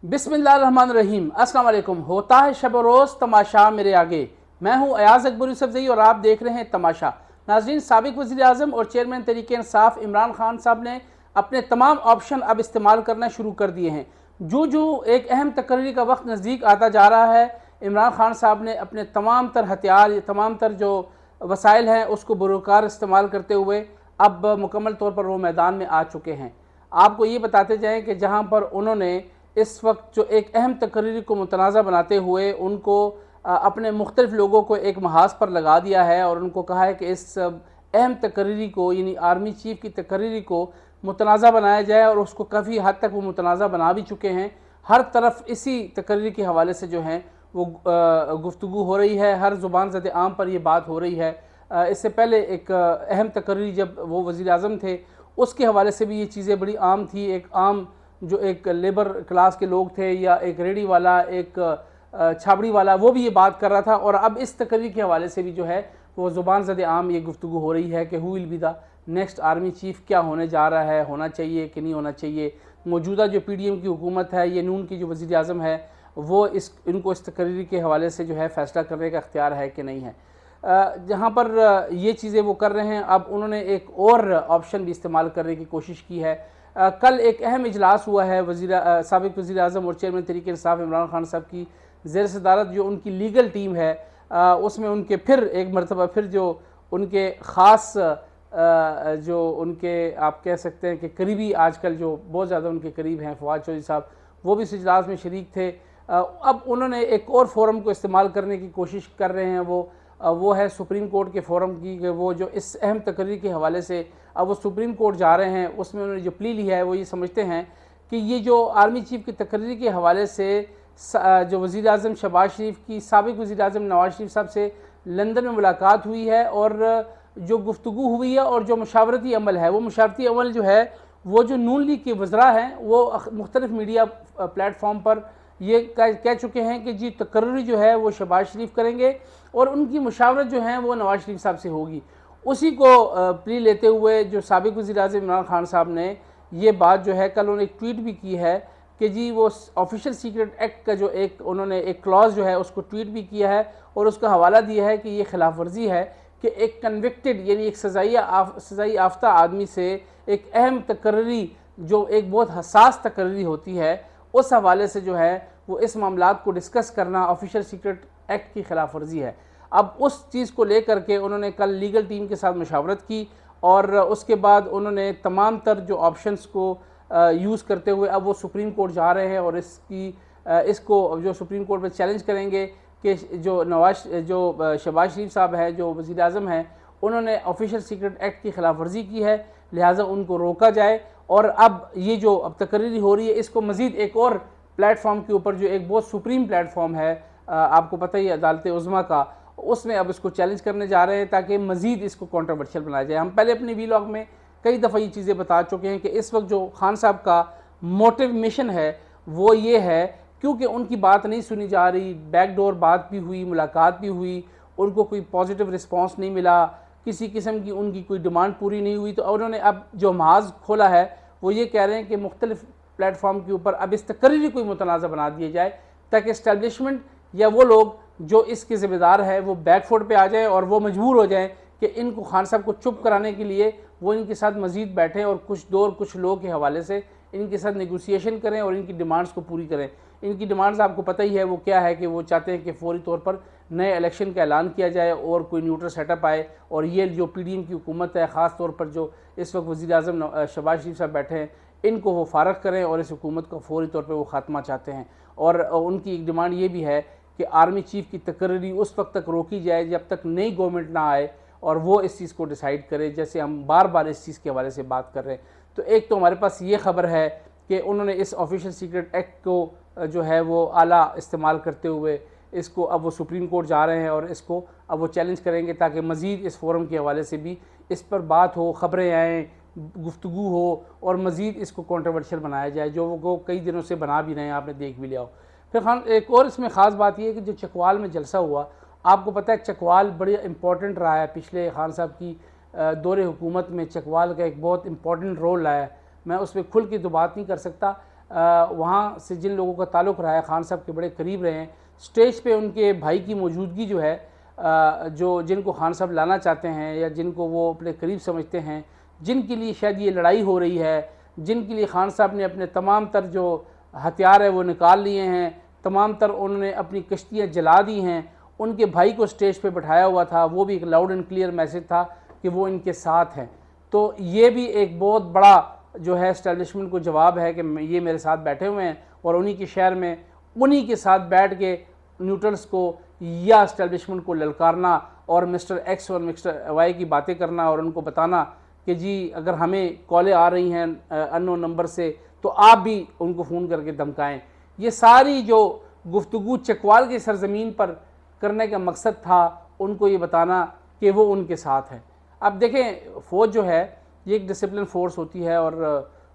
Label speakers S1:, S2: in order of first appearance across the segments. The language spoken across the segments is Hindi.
S1: बिस्मिल्लाहिर्रहमानिर्रहीम। अस्सलाम वालेकुम। होता है शब रोज़ तमाशा मेरे आगे। मैं हूँ अयाज अकबर यूसुफजई और आप देख रहे हैं तमाशा। नाज़रीन, साबिक वज़ीर आज़म और चेयरमैन तहरीक इंसाफ इमरान खान साहब ने अपने तमाम ऑप्शन अब इस्तेमाल करना शुरू कर दिए हैं। जो जो एक अहम तकरीरी का वक्त नज़दीक आता जा रहा है, इमरान खान साहब ने अपने तमाम तर हथियार, तमाम तर जो वसाइल हैं उसको बुरुकार इस्तेमाल करते हुए अब मुकम्मल तौर पर वो मैदान में आ चुके हैं। आपको ये बताते जाएँ कि जहाँ पर उन्होंने इस वक्त जो एक अहम तकरीर को मुतनाज़ा बनाते हुए उनको अपने मुख्तलिफ लोगों को एक महाज पर लगा दिया है और उनको कहा है कि इस अहम तकरीरी को, यानी आर्मी चीफ़ की तकरीरी को मुतनाज़ा बनाया जाए, और उसको काफ़ी हद तक वो मुतनाज़ा बना भी चुके हैं। हर तरफ इसी तकरीरी के हवाले से जो हैं वो गुफ्तगू हो रही है, हर ज़ुबान ज़द आम पर ये बात हो रही है। इससे पहले एक अहम तकरीरी जब वो वज़ीर आज़म थे उसके हवाले से भी ये चीज़ें बड़ी आम थी। एक आम जो एक लेबर क्लास के लोग थे या एक रेडी वाला, एक छाबड़ी वाला, वो भी ये बात कर रहा था। और अब इस तकरीर के हवाले से भी जो है वो ज़ुबान ज़द आम ये गुफ्तगू हो रही है कि who will be the next army chief, क्या होने जा रहा है, होना चाहिए कि नहीं होना चाहिए। मौजूदा जो PDM की हुकूमत है, ये नून की जो वज़ीर आज़म है, वो इनको इस तकरीर के हवाले से जो है फ़ैसला करने का इख्तियार है कि नहीं है। जहाँ पर ये चीज़ें वो कर रहे हैं, अब उन्होंने एक और ऑप्शन भी इस्तेमाल करने की कोशिश की है। कल एक अहम इजलास हुआ है साबिक वज़ीर आज़म और चेयरमैन तहरीक इंसाफ इमरान खान साहब की ज़ेर सदारत जो उनकी लीगल टीम है, उसमें उनके फिर एक मरतबा फिर जो उनके ख़ास जो उनके आप कह सकते हैं कि करीबी, आजकल जो बहुत ज़्यादा उनके करीब हैं, फवाद चौधरी साहब, वो भी इस इजलास में शरीक थे। अब उन्होंने एक और फोरम को इस्तेमाल करने की कोशिश कर रहे हैं। वो है सुप्रीम कोर्ट के फोरम की, कि वो जो इस अहम तकरीर के हवाले से अब वो सुप्रीम कोर्ट जा रहे हैं। उसमें उन्होंने जो प्ली ली है वो ये समझते हैं कि ये जो आर्मी चीफ़ की तकरीर के हवाले से जो वज़ीर आज़म शहबाज शरीफ की साबिक वज़ीर आज़म नवाज़ शरीफ साहब से लंदन में मुलाकात हुई है और जो गुफ्तगू हुई है और जो मुशावरती अमल है, वो मुशावरती अमल जो है वो जो नून लीग के वज़रा हैं वो मुख्तलिफ मीडिया प्लेटफॉर्म पर ये कह चुके हैं कि जी तकर्री जो है वो शहबाज शरीफ करेंगे और उनकी मुशावरत जो है वो नवाज़ शरीफ साहब से होगी। उसी को प्ली लेते हुए जो साबिक वज़ीर आज़म इमरान खान साहब ने ये बात जो है, कल उन्होंने एक ट्वीट भी की है कि जी वो ऑफिशियल सीक्रेट एक्ट का जो एक उन्होंने एक क्लॉज जो है उसको ट्वीट भी किया है और उसका हवाला दिया है कि ये खिलाफ वर्जी है कि एक कन्विक्टेड, यानी एक सज़ाई याफ्ता आदमी से एक अहम तकर्री जो एक बहुत हसास तकर्री होती है, उस हवाले से जो है वो इस मामलात को डिस्कस करना ऑफिशियल सीक्रेट एक्ट की खिलाफ वर्जी है। अब उस चीज़ को लेकर के उन्होंने कल लीगल टीम के साथ मशावरत की और उसके बाद उन्होंने तमाम तर जो ऑप्शंस को यूज़ करते हुए अब वो सुप्रीम कोर्ट जा रहे हैं और इसको जो सुप्रीम कोर्ट में चैलेंज करेंगे कि जो शहबाज शरीफ साहब है, जो वज़ीर आज़म हैं, उन्होंने ऑफिशियल सीक्रेट एक्ट की खिलाफ वर्जी की है, लिहाजा उनको रोका जाए। और अब ये जो अब तकरीरी हो रही है इसको मज़ीद एक और प्लेटफॉर्म के ऊपर जो एक बहुत सुप्रीम प्लेटफॉर्म है, आपको पता ही अदालत उज़्मा का, उसमें अब इसको चैलेंज करने जा रहे हैं ताकि मज़ीद इसको कंट्रोवर्शियल बनाया जाए। हम पहले अपने वीलॉग में कई दफ़ा ये चीज़ें बता चुके हैं कि इस वक्त जो खान साहब का मोटिव मिशन है वो ये है, क्योंकि उनकी बात नहीं सुनी जा रही, बैकडोर बात भी हुई, मुलाकात भी हुई, उनको कोई पॉजिटिव रिस्पॉन्स नहीं मिला, किसी किस्म की उनकी कोई डिमांड पूरी नहीं हुई, तो उन्होंने अब जो महाज खोला है वो ये कह रहे हैं कि मुख्तलिफ प्लेटफॉर्म के ऊपर अब इस तकरीरी कोई मुतनाज़ा बना दिया जाए ताकि इस्टेब्लिशमेंट या वो लोग जो इसके ज़िम्मेदार है वो बैकफुट पे आ जाए और वो मजबूर हो जाएं कि इनको खान साहब को चुप कराने के लिए वो इनके साथ मज़ीद बैठें और कुछ लोगों के हवाले से इनके साथ नेगोशिएशन करें और इनकी डिमांड्स को पूरी करें। इनकी डिमांड्स आपको पता ही है वो क्या है कि वो चाहते हैं कि फौरी तौर पर नए इलेक्शन का ऐलान किया जाए और कोई न्यूट्रल सेटअप आए और ये जो PDM की हुकूमत है, ख़ास तौर पर जो इस वक्त वज़ीर आज़म शहबाज शरीफ साहब बैठे हैं, इनको वो फारग करें और इस हुकूमत का फौरी तौर पर वो ख़ात्मा चाहते हैं। और उनकी एक डिमांड ये भी है कि आर्मी चीफ़ की तकरीरी उस वक्त तक रोकी जाए जब तक नई गवर्नमेंट ना आए और वो इस चीज़ को डिसाइड करे, जैसे हम बार बार इस चीज़ के हवाले से बात कर रहे हैं। तो एक तो हमारे पास ये ख़बर है कि उन्होंने इस ऑफिशियल सीक्रेट एक्ट को जो है वो आला इस्तेमाल करते हुए इसको अब वो सुप्रीम कोर्ट जा रहे हैं और इसको अब वो चैलेंज करेंगे ताकि मज़ीद इस फोरम के हवाले से भी इस पर बात हो, ख़बरें आएँ, गुफ्तगू हो और मज़ीद इसको कंट्रोवर्शियल बनाया जाए, जो वो कई दिनों से बना भी रहे हैं, आपने देख भी लिया हो। फिर खान एक और इसमें ख़ास बात यह है कि जो चकवाल में जलसा हुआ, आपको पता है चकवाल बड़ी इंपॉर्टेंट रहा है पिछले खान साहब की दौरे हुकूमत में। चकवाल का एक बहुत इंपॉर्टेंट रोल रहा है, मैं उस पर खुल के तो बात नहीं कर सकता, वहाँ से जिन लोगों का ताल्लुक़ रहा है, खान साहब के बड़े करीब रहे हैं, स्टेज पे उनके भाई की मौजूदगी जो है, जो जिनको खान साहब लाना चाहते हैं या जिनको वो अपने करीब समझते हैं, जिनके लिए शायद ये लड़ाई हो रही है, जिनके लिए खान साहब ने अपने तमाम तर जो हथियार है वो निकाल लिए हैं, तमाम तर उन्होंने अपनी कश्तियाँ जला दी हैं, उनके भाई को स्टेज पे बैठाया हुआ था। वो भी एक लाउड एंड क्लियर मैसेज था कि वो इनके साथ हैं। तो ये भी एक बहुत बड़ा जो है इस्टेब्लिशमेंट को जवाब है कि ये मेरे साथ बैठे हुए हैं और उन्हीं के शहर में उन्हीं के साथ बैठ के न्यूट्रल्स को या इस्टेब्लिशमेंट को ललकारना और मिस्टर एक्स और मिस्टर वाई की बातें करना और उनको बताना कि जी अगर हमें कॉलें आ रही हैं अननोन नंबर से तो आप भी उनको फ़ोन करके धमकाएं। ये सारी जो गुफ्तगू चकवाल की सरजमीन पर करने का मकसद था, उनको ये बताना कि वो उनके साथ है। अब देखें, फ़ौज जो है ये एक डिसिप्लिन फोर्स होती है और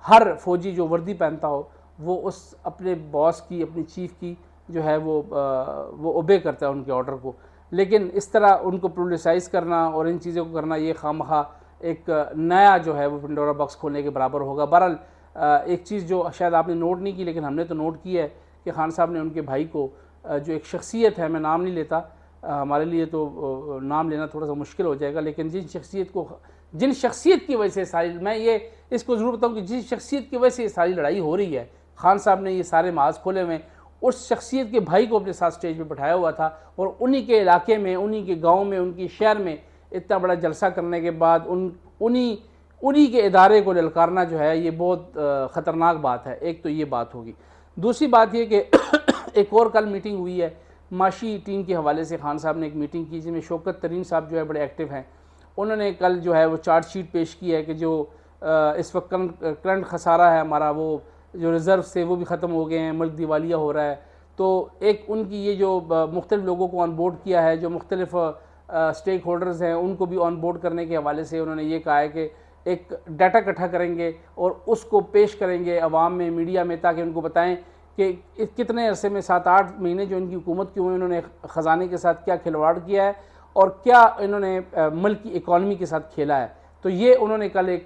S1: हर फौजी जो वर्दी पहनता हो वो उस अपने बॉस की, अपनी चीफ़ की जो है वो ओबे करता है उनके ऑर्डर को। लेकिन इस तरह उनको पोलिटिसाइज़ करना और इन चीज़ों को करना, ये खामखा एक नया जो है वो पिंडोरा बॉक्स खोलने के बराबर होगा। बहरहाल एक चीज़ जो शायद आपने नोट नहीं की लेकिन हमने तो नोट की है कि खान साहब ने उनके भाई को, जो एक शख्सियत है, मैं नाम नहीं लेता, हमारे लिए तो नाम लेना थोड़ा सा मुश्किल हो जाएगा, लेकिन जिन शख्सियत की वजह से सारी, मैं ये इसको ज़रूर बताऊँ कि जिस शख्सियत की वजह से ये सारी लड़ाई हो रही है, खान साहब ने ये सारे माज खोले हुए, उस शख्सियत के भाई को अपने साथ स्टेज पे बैठाया हुआ था और उन्हीं के इलाके में, उन्हीं के गांव में, उनके शहर में इतना बड़ा जलसा करने के बाद उन्हीं के इदारे को ललकारना जो है ये बहुत ख़तरनाक बात है। एक तो ये बात होगी। दूसरी बात ये कि एक और कल मीटिंग हुई है माशी टीम के हवाले से। खान साहब ने एक मीटिंग की जिसमें शौकत तरीन साहब जो है बड़े एक्टिव हैं। उन्होंने कल जो है वो चार्जशीट पेश की है कि जो इस वक्त करंट खसारा है हमारा, वो जो रिज़र्व से वो भी ख़त्म हो गए हैं, मुल्क दिवालिया हो रहा है। तो एक उनकी ये जो मुख्तलिफ़ लोगों को ऑन बोर्ड किया है, जो मुख्तलिफ़ स्टेक होल्डर्स हैं उनको भी ऑन बोर्ड करने के हवाले से उन्होंने ये कहा है कि एक डाटा इकट्ठा करेंगे और उसको पेश करेंगे अवाम में, मीडिया में, ताकि उनको बताएं कि कितने अरसे में 7-8 महीने जो इनकी हुकूमत के हुए उन्होंने ख़जाने के साथ क्या खिलवाड़ किया है और क्या इन्होंने मुल्क की इकॉनमी के साथ खेला है। तो ये उन्होंने कल एक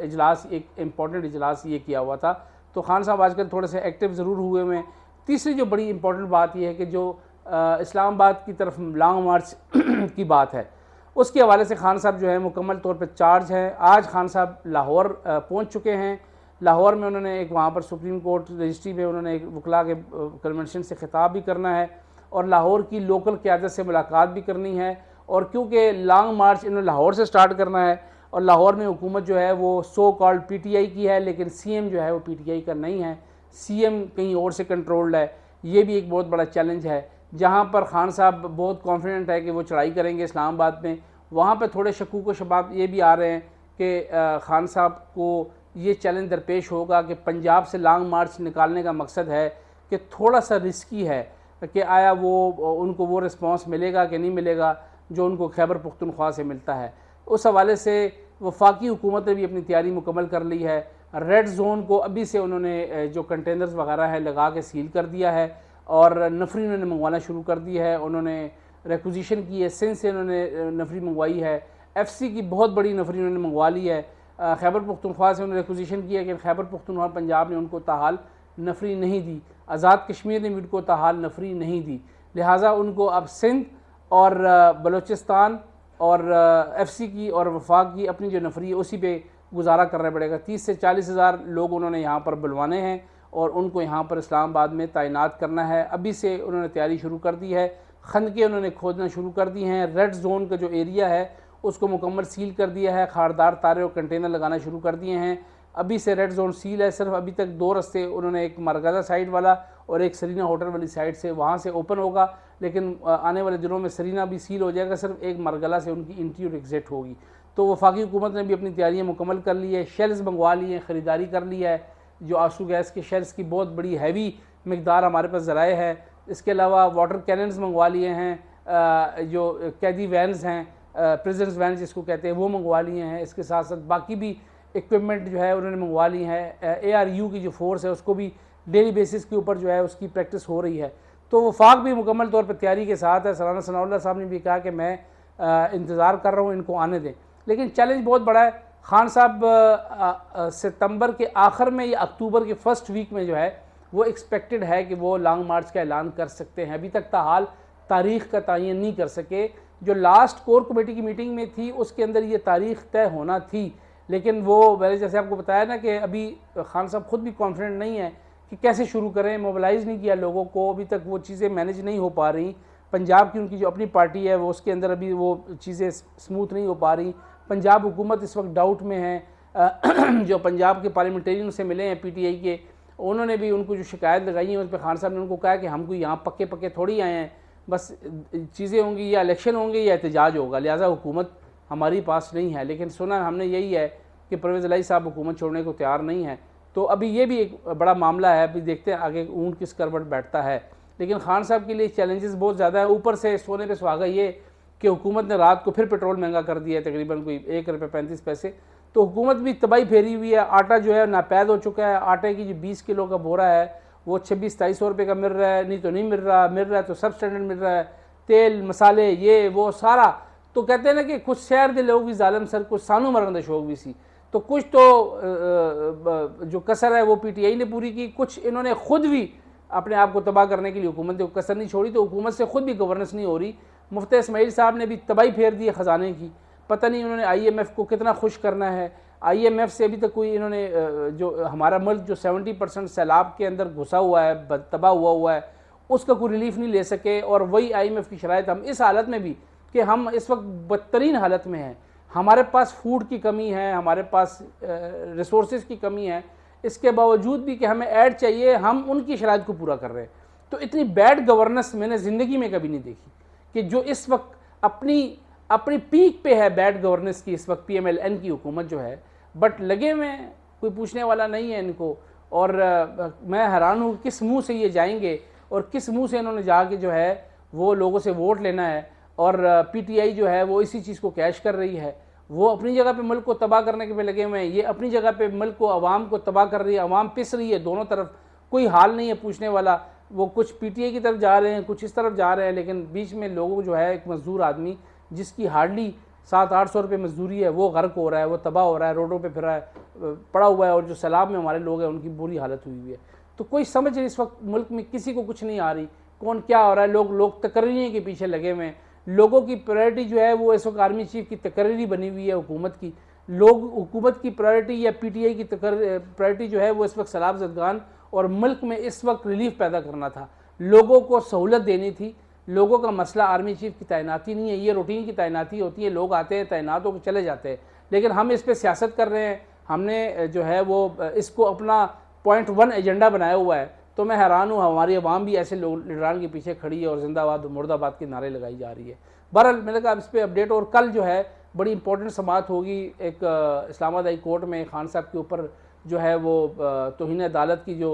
S1: इजलास, एक इम्पॉर्टेंट इजलास ये किया हुआ था। तो खान साहब आजकल थोड़े से एक्टिव ज़रूर हुए हुए हैं। तीसरी जो बड़ी इंपॉर्टेंट बात यह है कि जो इस्लामाबाद की तरफ लॉन्ग मार्च की बात है, उसके हवाले से खान साहब जो है मुकम्मल तौर पर चार्ज हैं। आज खान साहब लाहौर पहुंच चुके हैं। लाहौर में उन्होंने एक, वहाँ पर सुप्रीम कोर्ट रजिस्ट्री में उन्होंने एक वकला के कन्वेंशन से खिताब भी करना है और लाहौर की लोकल क़यादत से मुलाकात भी करनी है। और क्योंकि लॉन्ग मार्च इन्होंने लाहौर से स्टार्ट करना है और लाहौर में हुकूमत जो है वो सो कॉल्ड पीटीआई की है, लेकिन सीएम जो है वो पीटीआई का नहीं है, सीएम कहीं और से कंट्रोल्ड है। ये भी एक बहुत बड़ा चैलेंज है, जहाँ पर खान साहब बहुत कॉन्फिडेंट है कि वो चढ़ाई करेंगे इस्लामाबाद में। वहाँ पर थोड़े शकूक व शबाब ये भी आ रहे हैं कि खान साहब को ये चैलेंज दरपेश होगा कि पंजाब से लॉन्ग मार्च निकालने का मकसद है कि थोड़ा सा रिस्की है कि आया उनको वो रिस्पॉन्स मिलेगा कि नहीं मिलेगा जो उनको खैबर पुख्तनख्वा से मिलता है। उस हवाले से वफाकी हुकूमत ने भी अपनी तैयारी मुकम्मल कर ली है। रेड जोन को अभी से उन्होंने जो कंटेनर्स वगैरह है लगा के सील कर दिया है और नफरी उन्होंने मंगवाना शुरू कर दी है। उन्होंने रिक्विजिशन की है, सिंध से उन्होंने नफरी मंगवाई है, एफसी की बहुत बड़ी नफरी उन्होंने मंगवा ली है। खैबर पुख्तनख्वा से उन्होंने रिक्विजिशन की है कि खैबर पुख्तनख्वा पंजाब ने उनको ताहाल नफरी नहीं दी, आज़ाद कश्मीर ने भी उनको ताहाल नफरी नहीं दी, लिहाजा उनको अब सिंध और बलूचिस्तान और एफसी की और वफाक की अपनी जो नफरी है उसी पे गुजारा करना पड़ेगा। 30 से 40 हज़ार लोग उन्होंने यहाँ पर बुलवाने हैं और उनको यहाँ पर इस्लामाबाद में तैनात करना है। अभी से उन्होंने तैयारी शुरू कर दी है, खंदकें उन्होंने खोदना शुरू कर दी हैं। रेड जोन का जो एरिया है उसको मुकम्मल सील कर दिया है, खारदार तारे और कंटेनर लगाना शुरू कर दिए हैं। अभी से रेड जोन सील है। सिर्फ अभी तक 2 रस्ते उन्होंने, एक मरगज़ा साइड वाला और एक सरीना होटल वाली साइड से, वहाँ से ओपन होगा, लेकिन आने वाले दिनों में सरीना भी सील हो जाएगा, सिर्फ एक मरगला से उनकी इंट्री और एग्ज़िट होगी। तो वफाकी हुकूमत ने भी अपनी तैयारियाँ मुकम्मल कर ली है, शेल्स मंगवा लिए हैं, ख़रीदारी कर ली है। जो आंसू गैस के शेल्स की बहुत बड़ी हैवी मिकदार हमारे पास ज़राए है। इसके अलावा वाटर कैनन्स मंगवा लिए हैं, जो कैदी वैन्स हैं, प्रिजन्स वैन जिसको कहते हैं, वो मंगवा लिए हैं। इसके साथ साथ बाकी भी इक्विपमेंट जो है उन्होंने मंगवा ली है। ARU की जो फोर्स है उसको भी डेली बेसिस के ऊपर जो है उसकी प्रैक्टिस हो रही है। तो वफाक भी मुकम्मल तौर पर तैयारी के साथ है। सनाउल्लाह साहब ने भी कहा कि मैं इंतज़ार कर रहा हूँ, इनको आने दें। लेकिन चैलेंज बहुत बड़ा है। खान साहब सितंबर के आखिर में या अक्टूबर के फर्स्ट वीक में जो है वो एक्सपेक्टेड है कि वो लॉन्ग मार्च का ऐलान कर सकते हैं। अभी तक ताहाल तारीख़ का तयन नहीं कर सके। जो लास्ट कोर कमेटी की मीटिंग में थी उसके अंदर ये तारीख़ तय होना थी, लेकिन वो मैंने जैसे आपको बताया ना कि अभी खान साहब खुद भी कॉन्फिडेंट नहीं है कि कैसे शुरू करें, मोबिलाइज़ नहीं किया लोगों को, अभी तक वो चीज़ें मैनेज नहीं हो पा रही। पंजाब की उनकी जो अपनी पार्टी है वो उसके अंदर अभी वो चीज़ें स्मूथ नहीं हो पा रही। पंजाब हुकूमत इस वक्त डाउट में है। जो पंजाब के पार्लियामेंटेरियन से मिले हैं पीटीआई के, उन्होंने भी उनको जो शिकायत लगाई है उस पर खान साहब ने उनको कहा कि हम कोई यहाँ पक्के पक्के थोड़ी आए हैं, बस चीज़ें होंगी या इलेक्शन होंगे या एहतजाज होगा, लिहाजा हुकूमत हमारी पास नहीं है। लेकिन सुना हमने यही है कि परवेज़ इलाही साहब हुकूमत छोड़ने को तैयार नहीं है। तो अभी ये भी एक बड़ा मामला है, अभी देखते हैं आगे ऊँट किस करवट बैठता है। लेकिन खान साहब के लिए चैलेंजेस बहुत ज़्यादा है। ऊपर से सोने पे सुहागा ये कि हुकूमत ने रात को फिर पेट्रोल महंगा कर दिया है, तकरीबन कोई ₹1.35। तो हुकूमत भी तबाही फेरी हुई है। आटा जो है नापैद हो चुका है। आटे की जो 20 किलो का बोरा है वो 2600-2300 रुपये का मिल रहा है, नहीं तो नहीं मिल रहा, मिल रहा है तो सब स्टैंडर्ड मिल रहा है। तेल मसाले ये वो सारा, तो कहते हैं ना कि कुछ शहर दे लोग भी जालिम सर, कुछ सानू मरन दे शौक भी सी। तो कुछ तो जो कसर है वो पीटीआई ने पूरी की, कुछ इन्होंने खुद भी अपने आप को तबाह करने के लिए हुकूमत ने कसर नहीं छोड़ी। तो हुकूमत से खुद भी गवर्नेंस नहीं हो रही। मुफ्ती इस्माइल साहब ने भी तबाही फेर दी है ख़जाने की। पता नहीं उन्होंने IMF को कितना खुश करना है। IMF से अभी तक कोई इन्होंने जो हमारा मुल्क जो 70% सैलाब के अंदर घुसा हुआ है, तबाह हुआ है, उसका कोई रिलीफ नहीं ले सके। और वही IMF की शराइत हम इस हालत में भी कि हम इस वक्त बदतरीन हालत में हैं, हमारे पास फूड की कमी है, हमारे पास रिसोर्सेज की कमी है, इसके बावजूद भी कि हमें ऐड चाहिए, हम उनकी शराइत को पूरा कर रहे हैं। तो इतनी बैड गवर्नेंस मैंने ज़िंदगी में कभी नहीं देखी कि जो इस वक्त अपनी पीक पे है बैड गवर्नेंस की, इस वक्त PMLN की हुकूमत जो है। बट लगे हुए कोई पूछने वाला नहीं है इनको। और मैं हैरान हूँ किस मुंह से ये जाएंगे और किस मुंह से इन्होंने जाके जो है वो लोगों से वोट लेना है। और PTI जो है वो इसी चीज़ को कैश कर रही है। वो अपनी जगह पे मुल्क को तबाह करने के पे लगे हुए हैं, ये अपनी जगह पे मुल्क को, अवाम को तबाह कर रही है। अवाम पिस रही है दोनों तरफ, कोई हाल नहीं है पूछने वाला। वो कुछ PTI की तरफ जा रहे हैं, कुछ इस तरफ जा रहे हैं, लेकिन बीच में लोगों जो है एक मजदूर आदमी जिसकी हार्डली 700-800 रुपये मजदूरी है, वो गर्क हो रहा है, वो तबाह हो रहा है, रोडों पे फिर रहा है, पड़ा हुआ है। और जो सैलाब में हमारे लोग हैं उनकी बुरी हालत हुई है। तो कोई समझ इस वक्त मुल्क में किसी को कुछ नहीं आ रही, कौन क्या हो रहा है। लोग तकरीरी के पीछे लगे हुए हैं। लोगों की प्रायोरिटी जो है वो इस वक्त आर्मी चीफ की तकरीरी बनी हुई है हुकूमत की। लोग हुकूमत की प्रायोरिटी या PTI की प्रायोरिटी जो है वो इस वक्त सैलाब ज़दगान और मुल्क में इस वक्त रिलीफ पैदा करना था, लोगों को सहूलत देनी थी। लोगों का मसला आर्मी चीफ की तैनाती नहीं है, ये रूटीन की तैनाती होती है, लोग आते हैं तैनात होकर चले जाते हैं। लेकिन हम इस पर सियासत कर रहे हैं, हमने जो है वो इसको अपना पॉइंट 1 एजेंडा बनाया हुआ है। तो मैं हैरान हूँ हमारी अवाम भी ऐसे लोग लीडरान के पीछे खड़ी है और जिंदाबाद मुर्दाबाद के नारे लगाई जा रही है। बहरहाल मैंने कहा इस पर अपडेट। और कल जो है बड़ी इंपॉर्टेंट समाअत होगी एक इस्लामाबाद हाई कोर्ट में। खान साहब के ऊपर जो है वो तौहीन अदालत की जो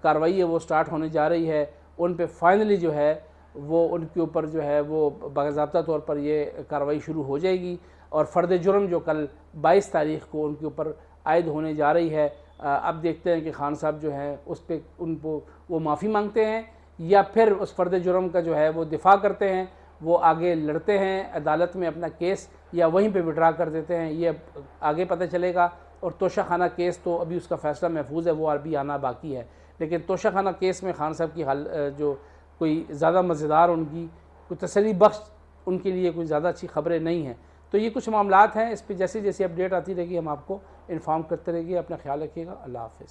S1: कार्रवाई है वो स्टार्ट होने जा रही है। उन पर फाइनली जो है वो उनके ऊपर जो है वो बाकाज़ाब्ता तौर पर ये कार्रवाई शुरू हो जाएगी। और फ़र्द जुर्म जो कल 22 तारीख़ को उनके ऊपर आयद होने जा रही है। अब देखते हैं कि खान साहब जो हैं उस पर उनको वो माफ़ी मांगते हैं या फिर उस फ़र्द जुर्म का जो है वो दिफा करते हैं, वो आगे लड़ते हैं अदालत में अपना केस, या वहीं पे विड्रा कर देते हैं, ये आगे पता चलेगा। और तोशाखाना केस तो अभी उसका फ़ैसला महफूज है, वो अभी आना बाकी है। लेकिन तोशाखाना केस में खान साहब की हाल जो कोई ज़्यादा मज़ेदार, उनकी कोई तसल्ली बख्श उनके लिए कोई ज़्यादा अच्छी खबरें नहीं हैं। तो ये कुछ मामलात हैं, इस पर जैसे जैसे अपडेट आती रहेगी हम आपको इन्फॉर्म करते रहेंगे। अपना ख्याल रखिएगा। अल्लाह हाफ़िज़।